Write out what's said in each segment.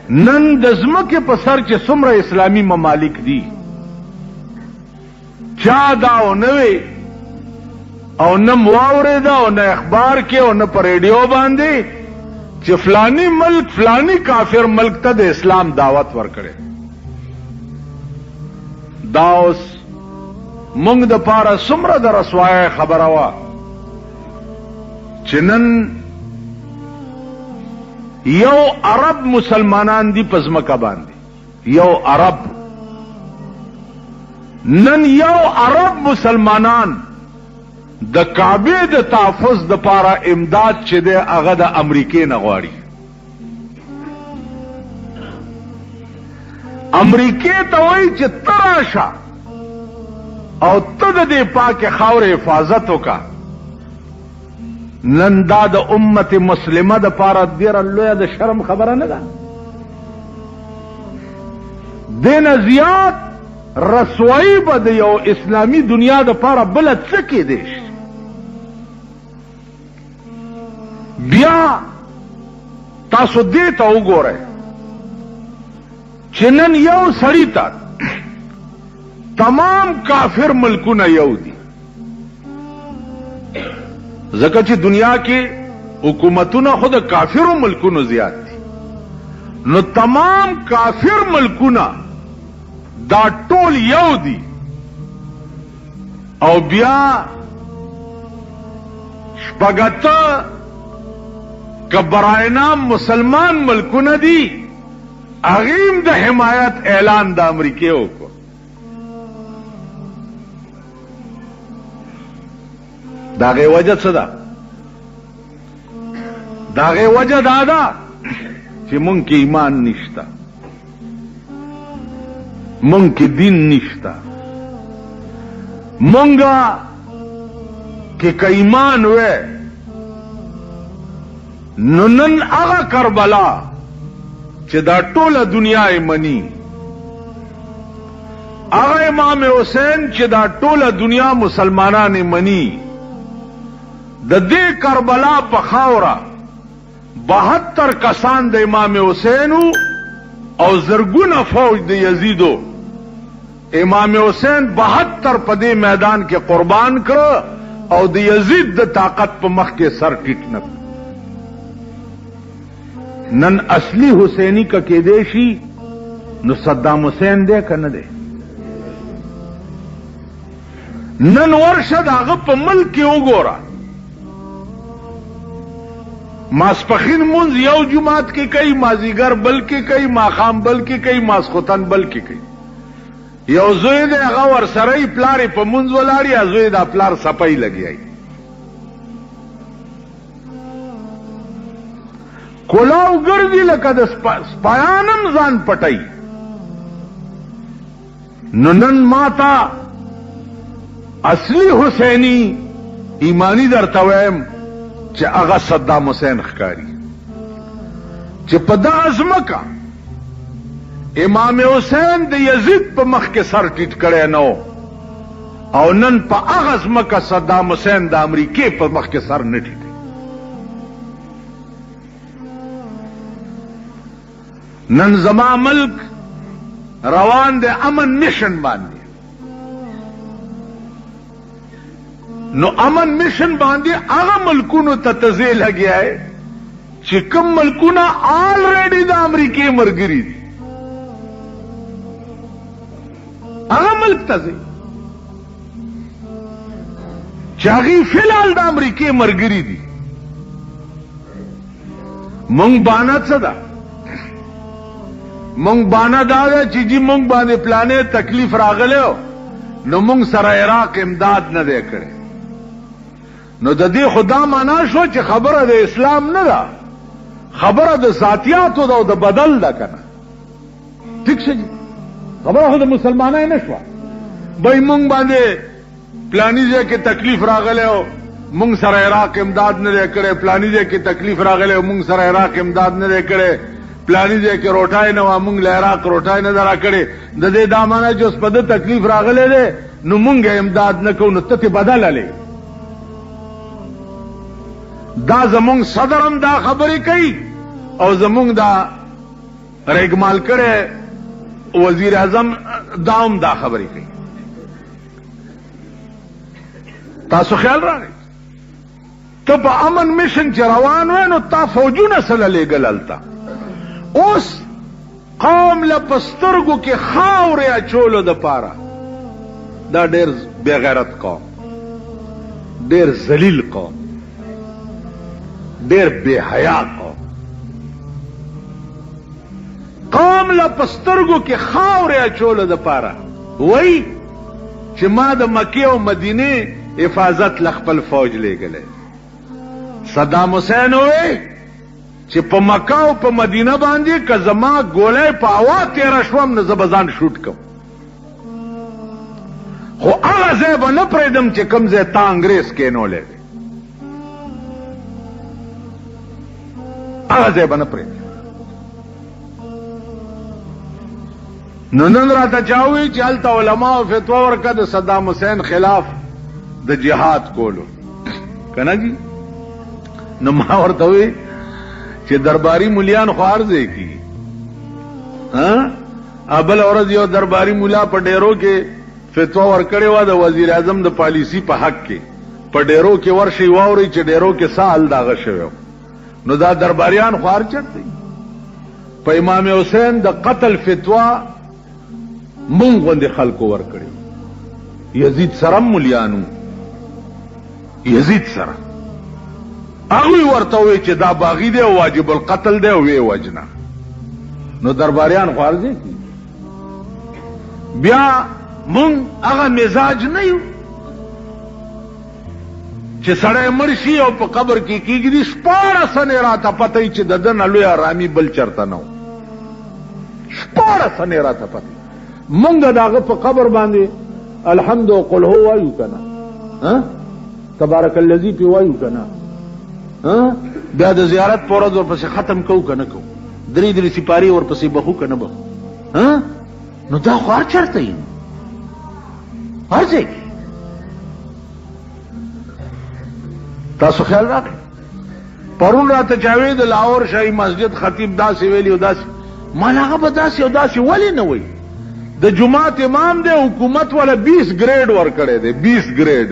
نن د ځمکې په سر چې څومره اسلامي ممالک دي چا دا او نوې او نه واورېده او نه اخبار کې او نه په ریډیو باندې چې فلانی ملک فلانی کافر ملک ته د اسلام دعوت ورکړي. دا اوس موږ د پاره څومره د رسوایۍ خبره وه چې نن یو عرب مسلمانان دی په ځمکه باندې یو عرب نن یو عرب مسلمانان د کعبه د تحفظ د پاره امداد چې دی هغه د امریکې نه غواړي. امریکې ته وایي چې ته راشه او ته د دې پاکې خاورې حفاظت وکړه. نن دا د امت مسلمه د پاره ډیره لویه د شرم خبره نه ده. دینه زیات رسوایی به د یو اسلامی دنیا د پاره بله څه کېدی شي. بیا تاسو دې ته وګورئ چې نن یو سړي ته تمام کافر ملکونه یو دي، ځکه چې دنیا کې حکومتونه خود کافرو ملکونو زیات دي. نو تمام کافر ملکونه دا ټول یو دي او بیا شپږته که برای نام مسلمان ملکونه دي هغیم د حمایت اعلان د امریکې وکړ. داغه وجه څه ده؟ داغه وجه دا ده چې مونږ کې ایمان نشته، مونږ کې دین نشته. مونږه کې که ایمان وې نو نن هغه کربلا چې دا ټوله دنیا یې مني، هغه امام حسین چې دا ټوله دنیا مسلمانان یې مني، د دې کربلا په خاوره 72 کسان د امام حسین او زرګونه فوج د یزیدو. امام حسین 72 په دې میدان کې قربان کړ او د یزید د طاقت په مخ کې سر ټیټ نه. نن اصلي حسینی کا کېدی شي نو صدام حسین دی که نه دی؟ نن ورشه د هغه په ملک کې وګوره، ماسپخین مونځ یو جماعت کې کوي، مازیګر بل کې کوي، ماښام بل کې کوي، ماسخوتن بل کې کوي. یو زوی دی هغه ورسره یې پلار یې په مونځ ولاړ یا زوی دا پلار سپی لګیایي. کولاو ګرځي لکه د سپیانم ځان پټوي. نو نن ماته اصلي حسینی ایمانی درته وایم چې هغه صدام حسین ښکاري چې په دغه ځمکه امام حسین د یزید په مخ کې سر ټیټ کړی نه او نن په هغه ځمکه صدام حسین د امریکې په مخ کې سر نه ټیټوي. نن زما ملک روان د امن مشن باندې، نو امن مشن باندې هغه ملکونو ته تزې لګیا ہے چې کوم ملکونه آلریډي د امریکې مرګري دي، هغه ملک تزې چې هغې فلحال د امریکې مرګري دي. مونږ بانه څه ده؟ مونږ بانه دا ده چې جی مونږ باندې پلانې تکلیف راغلی نو مونږ سره عراق امداد نه دی کړی. نو د دې خدا معنا شو چې خبره د اسلام نه ده، خبره د ذاتیاتو ده او د بدل ده کنه. ٹھیک شي خبره خو د مسلمانای نه شوه. بای مونږ باندې پلانی ځای کې تکلیف راغلی او مونږ سره عراق امداد نه دی کړی، پلانی ځای کې تکلیف راغلی او مونږ سره عراق امداد نه دی کړی، پلانی ځای کې روټای نه وه مونږ له عراق روټای نه ده راکړې. د دې دا معنا چې اوس په ده تکلیف راغلی دی نو مونږ امداد نه کوو، نو ته تې بدله لې. دا زمونږ صدر هم دا خبرې کوي او زمونږ دا ریګمال کړي وزیر اعظم داوم دا خبرې کوي. تاسو خیال راغی ته په امن میشن چې روان وې نو تا فوجونه سره لېږل هلته، اوس قوم له په سترګو کې خاورې اچولو دپاره دا ډېر بېغیرت قوم، ډېر ذلیل قوم، ډېر بے حیا قوم، قوم له په سترګو کې خاورې اچولو دپاره وایي چې ما د مکې او مدینې حفاظت له خپل فوج لېږلی. صدام حسین وایي چې په مکه او په مدینه باندې که زما ګولی په هوا تېره شوم نو زه به ځان شوټ کوم، خو هغه ځای به نه پرېږدم چې کوم ځای تا انګریز کېنولی دی، هغه ځای به نه پرېږدم. نو نن راته چا وایي چې هلته علماو فتوا ورکړه د صدام حسین خلاف د جهاد کولو، که نه جي؟ نو ما ورته وایي چې درباري ملیان خو هر ځای کېږي. بله ورځ یو درباري ملا په ډیرو کې فتوا ورکړې وه د وزیر اعظم د پالیسي په حق کې، په ډیرو کې ورشئ واورئ چې ډیرو کې سال داغه شوی. نو دا درباریان خو هر چېرته دي. په امام حسین د قتل فتوا مونږ غوندې خلکو ورکړې، یزید سره هم ملیانو، یزید سره هغوی ورته وایي چې دا باغي دی او واجب القتل دی او ویې وجنه. نو درباریان خو هر ځای کېږي. بیا مونږ هغه مزاج نه یو چې سړی مړ شي او په قبر کې کېږدي 14 سنې راته پته وي چې د ده نه لوی ارامي بل چېرته نه و. 14 سنې راته پته مونږ د هغه په قبر باندې الحمد او قل هو وایو که نه، تبارک الذي پې وایو که نه، بیا د زیارت په ورځ ورپسې ختم کوو که نه کوو، 3 سپارې ورپسې بخو که نه بخو. نو دا خو هر چېرته یي، هر ځای کې. تاسو خیال راغی پرون راته چا وایي د لاهور شاهي مسجد خطیب داسې ویلي او داسې، مال هغه به داسې او داسې ولې نه وایي؟ د جماعت امام دی، حکومت والا 20 ګریډ ورکړی دی، 20 ګریډ.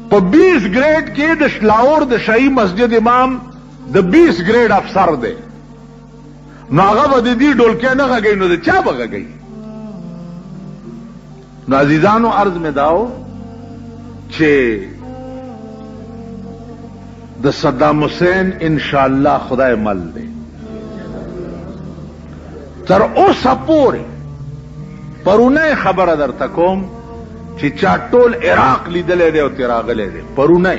په 20 ګریډ کې د لاهور د شاهي مسجد امام د 20 ګریډ افسر دی. نو هغه به د دې ډولکی نه غږوي نو د چا به غږوي؟ نو عزیزانو عرض مې داو چې د صدام حسین انشاءالله خدای مل دی. تر اوسه پورې پرونه خبره درته کوم چې چا ټول عراق لیدلی دی او ترې راغلی دی، پرونه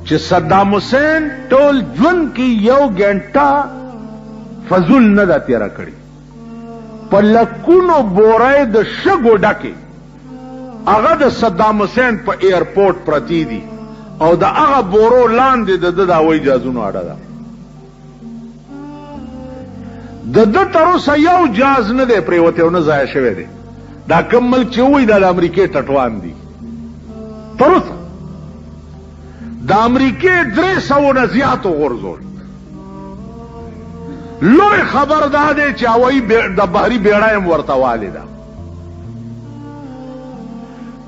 چې صدام حسین ټول ژوند کې 1 ګنټه فضول نه ده تېره کړې. په لکونو بورۍ د شګو ډکې هغه د صدام حسین په ایرپورټ پرتې دي او د هغه بورو لاندې د ده د هوایي جهازونو اډه ده. د ده تر اوسه یو جهاز نه دی پرېوتی او نه ضایع شوی دی. دا کوم ملک چې وایي دا د امریکې ټټوان دي، تر اوسه د امریکې 300 نه زیات وغورځول. لوی خبر دا دی چې هوایي د بحري بیړۍ هم ورته والې ده.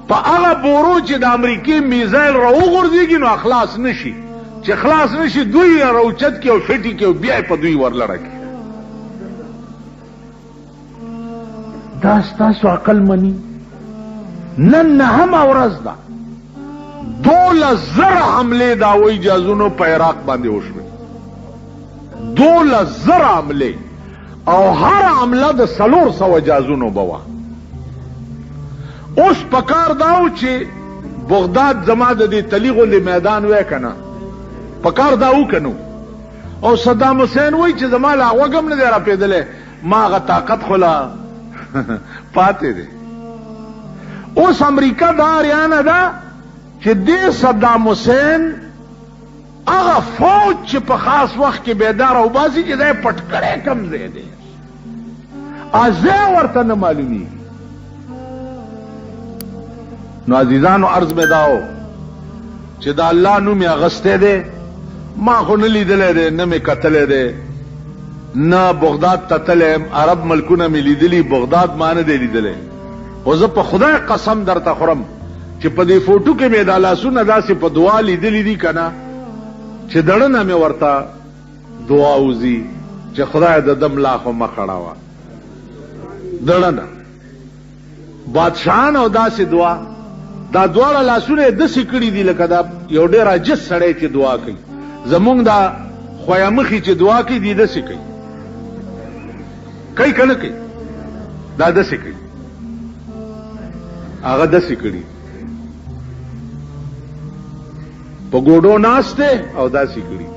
په هغه بورو چې د امریکې میزایل راوغورځېږي نو خلاص نشي، چې خلاص نشي دوی راوچت کړي او فټي کړي او بیا یې په دوی ورلړه کړي. دا ستاسو عقل مني؟ نن 9مه ورځ ده 12,000 حملې د هوایي جهازونو په عراق باندې وشوې، 12,000 حملې، او هر حمله د 400 جهازونو به وه. اوس پکار داو چې بغداد زما د دې تلی غوندې میدان وی که نه، پکار دا وکنو. او صدام حسین وایي چې زما لا غوږ هم نه دی راپېدلی، ما هغه طاقت خو لا پاتې دی. اوس امریکا دا اریانه ده چې دې صدام حسین هغه فوج چې په خاص وخت کې بیدار او باسي چې دا یې پټ کړی کم ځای دی، ځای ورته نه معلومیږي. نو عزیزانو عرض مې داو چې دا الله نوم یې اغستی دی، ما خو نه لیدلی دی نه مې کتلی دی، نه بغداد ته تلم، عرب ملکونه مې لیدلي، بغداد ما نه دی لیدلی. خو زه په خدای قسم درته خورم چې په دې فوټو کې مې دا لاسونه داسې په دعا لیدلي دي که نه، چې دړنه مې ورته دعا وځي چې خدای د ده ملا خو مه خړوه. دړنه بادشاهان او داسې دعا، دا دواړه لاسونه یې داسې کړي دي لکه دا یو ډېر عاجز سړی چې دعا کوي. زمونږ دا خویا مخي چې دعا کوي دي داسې کوي. کوي که نه کوي؟ دا داسې کوي. هغه داسې کړي په ګوډو ناست دی او داسې کړي.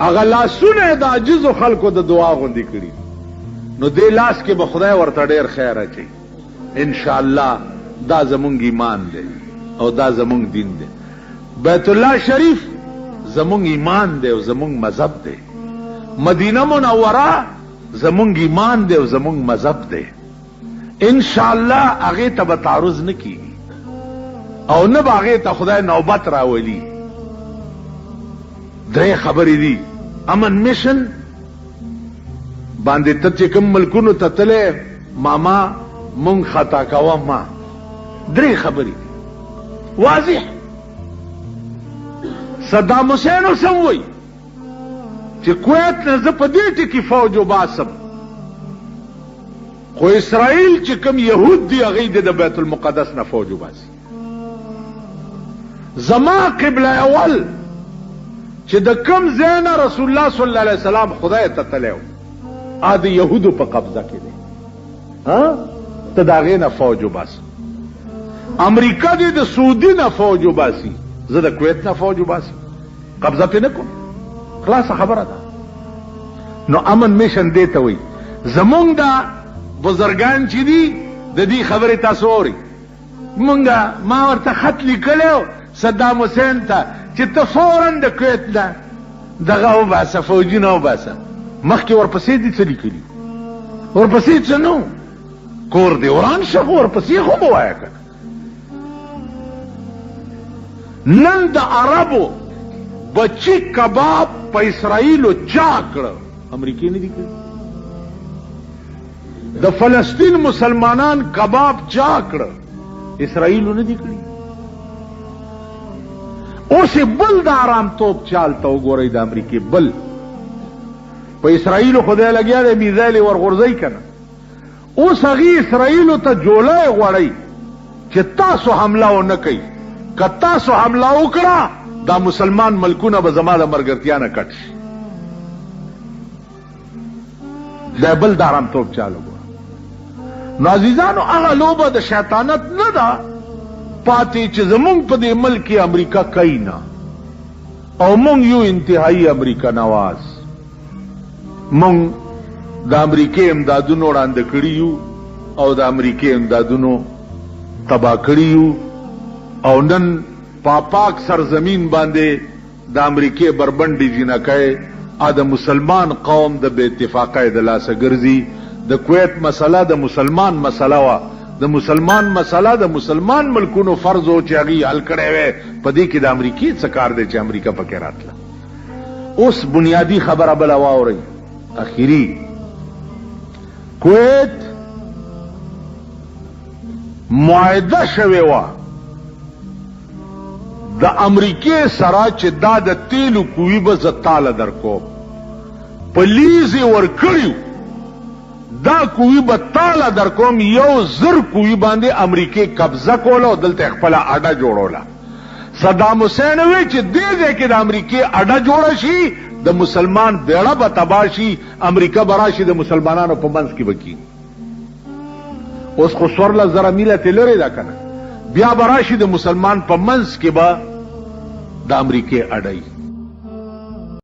هغه لاسونه د عاجزو خلکو د دعا غوندې کړي. نو دې لاس کې به خدای ورته ډېر خیر اچوي انشاءالله. دا زمونږ ایمان دی او دا زمونږ دین دی. بیت الله شریف زمونږ ایمان دی او زمونږ مذهب دی. مدینه منوره زمونږ ایمان دی او زمونږ مذهب دی. انشاءالله هغې ته به تعرض نه کیږي او نه به هغې ته خدای نوبت راولي. درې خبرې دي. امن میشن باندې ته چې کوم ملکونو ته تلې ماما مونږ خطا کوه ما. درې خبرې دي واضح. صدام حسین اوس هم وایي چې کویت نه زه په دې ټکي فوج وباسم، خو اسرائیل چې کوم یهود دي هغوی د بیت المقدس نه فوج وباسي. زما قبله اول چې د کوم ځای نه رسول الله صلی الله علیه وسلم خدای ته تللی و هغه د یهودو په قبضه کې دی. ته د هغې نه فوج وباسه. امریکا دې د سعودي نه فوج وباسي، زه د کویت نه فوج وباسم، قبضه پې نه کوم. خلاصه خبره ده. نو امن میشن دې ته وایي. زمونږ دا بزرګان چې دي د دې خبرې تاسو اورئ. مونږه ما ورته خط لیکلی و صدام حسین ته چې ته فورا د کویت نه دغه وباسه، فوجونه وباسه. مخکې ورپسې دي څه لیکلي؟ ورپسې څه نه کور دې وران شه، ورپسې خو به وایه که نن د عربو بچی کباب په اسرائیلو چا کړه؟ امریکې نه دي کړي. د فلسطین مسلمانان کباب چا کړه؟ اسرائیلو نه دي کړي. اوس بل د آرام توپ چال ته وګورئ د امریکې بل. په اسرائیلو خدای لګیا دی میزایل یې ورغورځوي که نه. اوس هغې اسرائیلو ته جولی غواړئ چې تاسو حمله ونه کوئ. که تاسو حمله وکړه دا مسلمان ملکونه به زما د ملګرتیا نه کټ شي. دا بل د آرام توپ چال وګوره. نو عزیزانو هغه لوبه د شیطانت نه ده پاتې چې زمونږ په دې ملک کې امریکا کوي نه، او مونږ یو انتهایی امریکا نواز. مونږ د امریکې امدادونو وړاندې کړي یو او د امریکې امدادونو تباه کړي یو، او نن پاک سرزمین باندې د امریکې بربنډې جنکۍ د مسلمان قوم د بې اتفاقۍ د لاسه ګرځي. د کویت مسله د مسلمان مسله وه. د مسلمان مسله د مسلمان ملکونو فرض و چې هغې حل کړی وی. په دې کې د امریکې څه کار دی چې امریکا پکې راتله. اوس بنیادی خبره بله واورئ اخیری. کویت معاهده شوې وه د امریکې سره چې دا د تیلو کوی به زه تاله در کوم. په لیز یې ورکړي دا کوی به تاله در کوم. 1,000 کوی باندې امریکې قبضه کوله او دلته خپله اډه جوړوله. صدام حسین وی چې دې ځای کې د امریکې اډه جوړه شي د مسلمان بیړه به تباه شي، امریکا به راشي د مسلمانانو په منځ کې به کېږي. اوس خو 14,000 میله ترې لرې ده که نه، بیا به راشي د مسلمان په منځ کې به د امریکې اډه